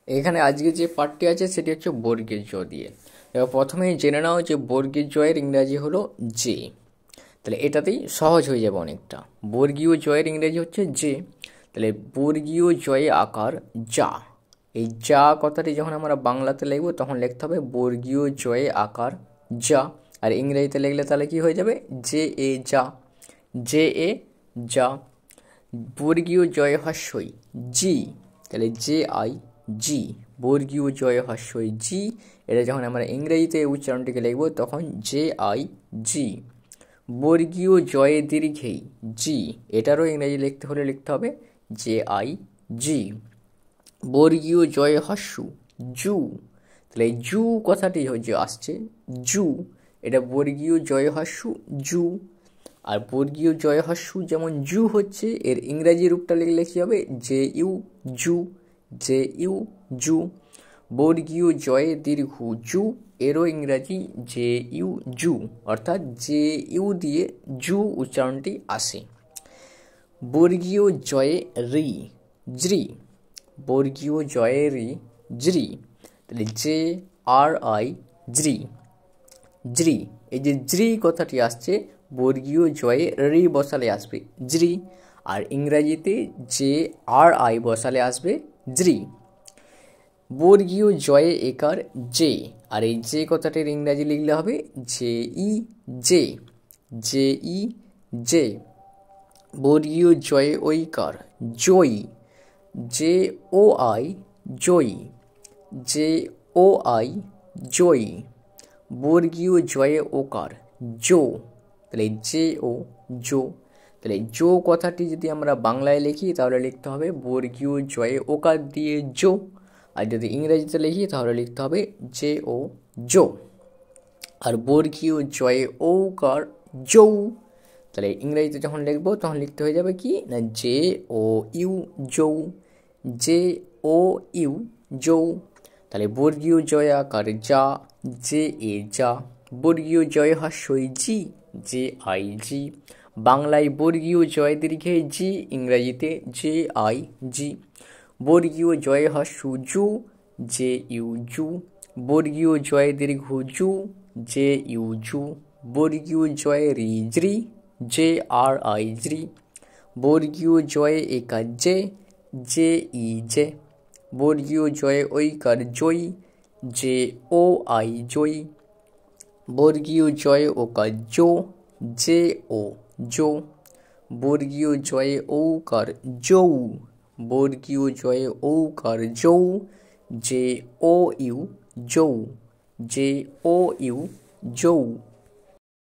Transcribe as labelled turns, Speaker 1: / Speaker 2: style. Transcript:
Speaker 1: এখানে আজকে যে পার্টটি আছে সেটি হচ্ছে বর্গের জ দিয়ে। এবার প্রথমেই জেনে নাও যে বর্গীয় জয়ের ইংরাজি হলো জে। তাহলে এটাতেই সহজ হয়ে যাবে অনেকটা। বর্গীয় জয়ের ইংরেজি হচ্ছে জে। তাহলে বর্গীয় জয়ে আকার যা। এই যা কথাটি যখন আমরা বাংলাতে লিখবো তখন লিখতে হবে বর্গীয় জয়ে আকার যা। আর ইংরেজিতে লিখলে তাহলে কি হয়ে যাবে, জে এ যা, জে এ যা। বর্গীয় জয়ে হস্যই জি, তাহলে জে আই জি। বর্গীয় জয়ে হস্যই জি, এটা যখন আমরা ইংরেজিতে উচ্চারণটিকে লিখব তখন জে আই জি। বর্গীয় জয়ে দীর্ঘেই জি, এটারও ইংরেজি লিখতে হলে লিখতে হবে জে আই জি। বর্গীয় জয়ে হস্যু জু, তাহলে জু কথাটি যে আসছে জু, এটা বর্গীয় জয়ে হস্যু জু। আর বর্গীয় জয় হস্যু যেমন জু হচ্ছে, এর ইংরাজি রূপটা লিখলে কি হবে, জে ইউ জু, জে ইউ জু। বর্গীয় জয়ে দীর্ঘ জু, এরও ইংরাজি জে ইউ জু, অর্থাৎ জে ইউ দিয়ে জু উচ্চারণটি আসে। বর্গীয় জয়ে রি জ্রি, বর্গীয় জয়ে রি জ্রি, তাহলে জে আর আই জ্রি, জ্রি। এই যে জ্রি কথাটি আসছে বর্গীয় জয়ে রি বসালে আসবে জ্রি, আর ইংরাজিতে জে আর আই বসালে আসবে জ্রি। বর্গীয় জয়ে একার জে, আর এই জে কথাটির ইংরাজি লিখলে হবে J E J, J E J. বর্গীয় জয়ে ঐকার জয়ী, জে ও আই জয়ী, জে ও আই জয়ী। বর্গীয় জয়ে ওকার জো, তাহলে জে ও জো। তাহলে জো কথাটি যদি আমরা বাংলায় লিখি তাহলে লিখতে হবে বর্গীয় জয়ে ওকার দিয়ে জো, আর যদি ইংরেজিতে লিখি তাহলে লিখতে হবে জে ও জো। আর বর্গীয় জয়ে ঔকার জৌ, তাহলে ইংরেজিতে যখন লিখবো তখন লিখতে হয়ে যাবে কি না জে ও ইউ জৌ, জে ও ইউ জৌ। তাহলে বর্গীয় জয় আকার যা, জে এ যা। বর্গীয় জয় হস্যই জি, জে আই জি। বাংলায় বর্গীয় জয় দীর্ঘে জি, ইংরাজিতে জে আই জি। বর্গীয় জয় হস্য জু, জে ইউ জু। বর্গীয় জয় দীর্ঘ জু, জে ইউ জু। বর্গীয় জয় রি জ্রি, জে আর আই জ্রি। বর্গীয় জয়ে একার জে, জে ই জে। বর্গীয় জয়ে ঐকার জয়ী, জে ও আই জয়ী। বর্গীয় জয়ে ওকার জো, জে ও জো। বর্গীয় জয়ে ঔকার জৌ, বর্গীয় জয়ে ঔকার জৌ, জে ও ইউ জৌ, জে ও ইউ জৌ।